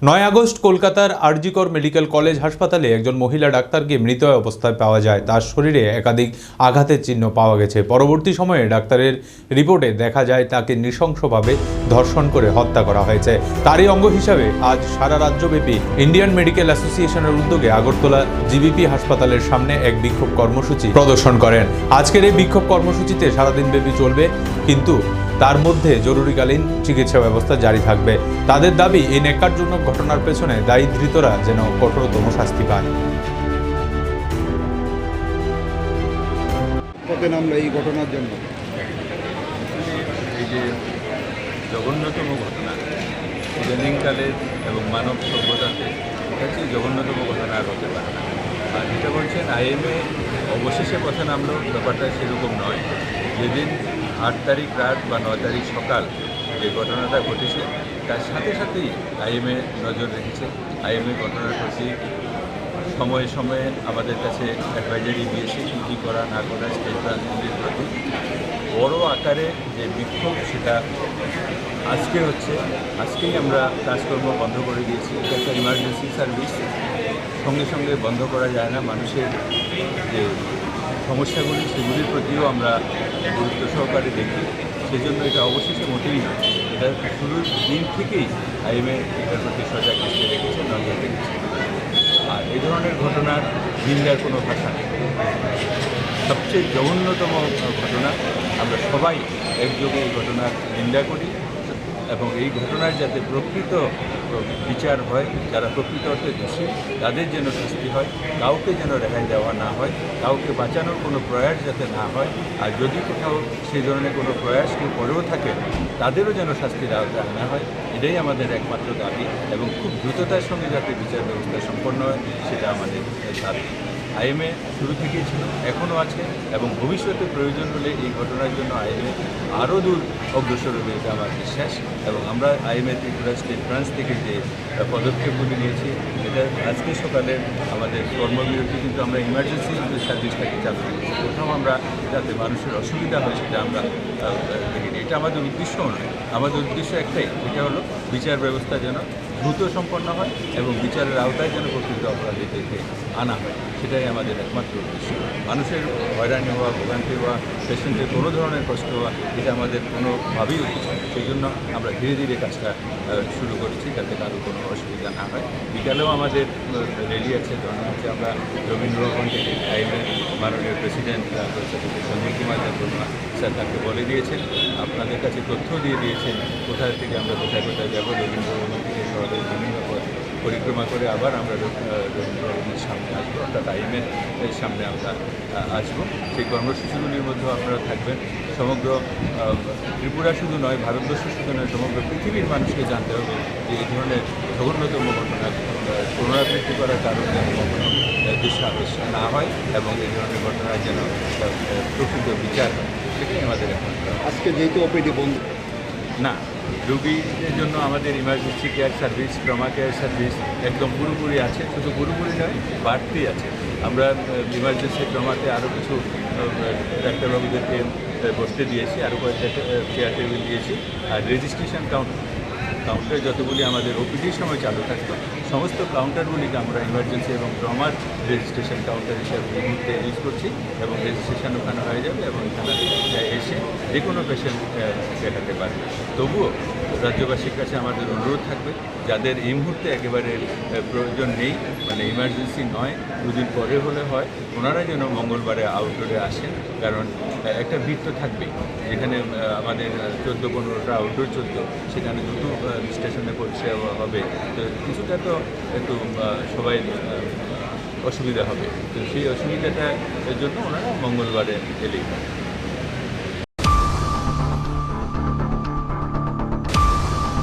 9 August কলকাতার RG Kar medical college হাসপাতালে একজন মহিলা ডাক্তারকে মৃত অবস্থায় পাওয়া যায়। তার শরীরে একাধিক আঘাতের চিহ্ন পাওয়া গেছে। পরবর্তী সময়ে ডাক্তারের রিপোর্টে দেখা যায় তাকে নৃশংসভাবে ধর্ষণ করে হত্যা করা হয়েছে। তারই অঙ্গ হিসাবে আজ সারা রাজ্যব্যাপী ইন্ডিয়ান মেডিকেল অ্যাসোসিয়েশনের উদ্যোগে আগরতলা জিবিপি হাসপাতালের সামনে এক বিক্ষোভ কর্মসূচি প্রদর্শন করেন। আজকের এই বিক্ষোভ কর্মসূচিতে সারাদিন ব্যাপী চলবে, কিন্তু তার মধ্যে জরুরিকালীন চিকিৎসা ব্যবস্থা জারি থাকবে। তাদের দাবি, এই ন্যাক্কারজনক ঘটনার পেছনে দায়ী ধৃতরা যেন কঠোরতম শাস্তি পায়। আমরা এই ঘটনার জন্য এই যে জঘন্যতম ঘটনা ইদানিংকালের এবং মানব সভ্যতাতে এটা হচ্ছে জঘন্যতম ঘটনা আর হতে পারে না। আর যেটা বলছেন আইএমএ অবশেষে কথা নামলো, ব্যাপারটা সেরকম নয়। যেদিন 8 তারিখ রাত বা 9 তারিখ সকাল যে ঘটনাটা ঘটেছে তার সাথে সাথেই আইএমএ নজর রেখেছে। আইএমএ ঘটনার প্রতি সময়ে সময়ে আমাদের কাছে অ্যাডভাইজারি দিয়েছে কী করা না করা স্টেট রাজনীতির প্রতি। বড় আকারে যে বিক্ষোভ সেটা আজকে হচ্ছে, আজকেই আমরা কাজকর্ম বন্ধ করে দিয়েছি। এটা একটা ইমার্জেন্সি সার্ভিস, সঙ্গে সঙ্গে বন্ধ করা যায় না। মানুষের যে সমস্যাগুলি সেগুলির প্রতিও আমরা গুরুত্ব সহকারে দেখি, সেজন্য এটা অবশেষে মোটেই নয়। এটা শুরুর দিন থেকেই আইএমএ এটার প্রতি সজাগ দৃষ্টি রেখেছে, নজর রেখেছে। আর এই ধরনের ঘটনার নিন্দার কোনো ভাষা নেই। সবচেয়ে জঘন্যতম ঘটনা, আমরা সবাই একযোগে এই ঘটনার নিন্দা করি এবং এই ঘটনার যাতে প্রকৃত বিচার হয়, যারা প্রকৃত অর্থে দোষী তাদের যেন শাস্তি হয়, কাউকে যেন রেহাই দেওয়া না হয়, কাউকে বাঁচানোর কোনো প্রয়াস যাতে না হয়। আর যদি কোথাও সেই ধরনের কোনো প্রয়াস কেউ করেও থাকে তাদেরও যেন শাস্তির আওতায় আনা হয়, এটাই আমাদের একমাত্র দাবি। এবং খুব দ্রুততার সঙ্গে যাতে বিচার ব্যবস্থা সম্পন্ন হয় সেটা আমাদের দাবি। আইএমএ শুরু থেকেই ছিল, এখনও আছে এবং ভবিষ্যতে প্রয়োজন হলে এই ঘটনার জন্য আইএমএ আরও দূর অগ্রসর হবে, এটা আমার বিশ্বাস। এবং আমরা আইএমএ ত্রিপুরা স্টেট ব্রাঞ্চ থেকে যে পদক্ষেপগুলি নিয়েছি, এটা আজকে সকালে আমাদের কর্মবিরতি কিন্তু আমরা ইমার্জেন্সি সার্ভিসটাকে চালু রেখেছি। কোথাও আমরা যাতে মানুষের অসুবিধা হয় সেটা আমরা দেখিনি। এটা আমাদের উদ্দেশ্য নয়, আমাদের উদ্দেশ্য একটাই, এটা হলো বিচার ব্যবস্থা যেন দ্রুত সম্পন্ন হয় এবং বিচারের আওতায় যেন প্রকৃত অপরাধীদেরকে আনা হয়, সেটাই আমাদের একমাত্র উদ্দেশ্য। মানুষের হয়রানি হওয়া, ভোগান্তি হওয়া, পেশেন্টের কোনো ধরনের কষ্ট হওয়া, এটা আমাদের কোনোভাবেই উদ্দেশ্য। সেই জন্য আমরা ধীরে ধীরে কাজটা শুরু করেছি যাতে কারো কোনো অসুবিধা না হয়। বিকালেও আমাদের রেলি আছে, ধর্ণা আছে। আমরা রবীন্দ্রভবন থেকে আইএমএর মাননীয় প্রেসিডেন্ট সঞ্জীব কুমার বর্মা স্যার তাকে বলে দিয়েছেন, আপনাদের কাছে তথ্য দিয়ে দিয়েছেন কোথায় থেকে আমরা কোথায় কোথায় যাবো। রবীন্দ্রভবন থেকে শহরের বিভিন্ন পথ পরিক্রমা করে আবার আমরা রবীন্দ্রভবনের সামনে আসবো, অর্থাৎ আইএমএর সামনে আমরা আসবো। সেই কর্মসূচিগুলির মধ্যেও আপনারা থাকবেন। সমগ্র ত্রিপুরা শুধু নয়, ভারতবর্ষ শুধু নয়, সমগ্র পৃথিবীর মানুষকে জানতে হবে যে এই ধরনের জঘন্যতম ঘটনা পুনরাবৃত্তি করার কারণে কখনো দৃশ্যাদৃশ্য না হয় এবং এই ধরনের ঘটনার যেন প্রকৃত বিচার হয়, সেটাই আমাদের এখন। আজকে যেহেতু ওপিডি বন্ধ না, রোগীদের জন্য আমাদের emergency care service, trauma care service একদম পুরোপুরি আছে। শুধু পুরোপুরি নয়, বাড়তি আছে। আমরা ইমার্জেন্সি ট্রমাতে আরও কিছু ডাক্তারবাবুদেরকে বসতে দিয়েছি, আরও কয়েকটা চেয়ার টেবিল দিয়েছি। আর রেজিস্ট্রেশন কাউন্টার যতগুলি আমাদের ওপিডির সময় চালু থাকতো, সমস্ত কাউন্টারগুলিকে আমরা ইমার্জেন্সি এবং ট্রমার রেজিস্ট্রেশন কাউন্টার হিসেবে এই মুহূর্তে ইউজ করছি এবং রেজিস্ট্রেশন ওখানে হয়ে যাবে এবং এখানে এসে যে কোনো পেশেন্ট দেখাতে পারবে। তবুও রাজ্যবাসীর কাছে আমাদের অনুরোধ থাকবে, যাদের এই মুহূর্তে একেবারে প্রয়োজন নেই, মানে ইমার্জেন্সি নয়, দুদিন পরে হলে হয়, ওনারা যেন মঙ্গলবারে আউটডোরে আসেন। কারণ একটা বৃত্ত থাকবে, যেখানে আমাদের 14-15টা আউটডোর চলতো, সেখানে দুটো স্টেশনে পরিষেবা হবে, তো কিছুটা তো একটু সবাই অসুবিধা হবে। তো সেই অসুবিধাটার জন্য ওনারা মঙ্গলবারে এলেই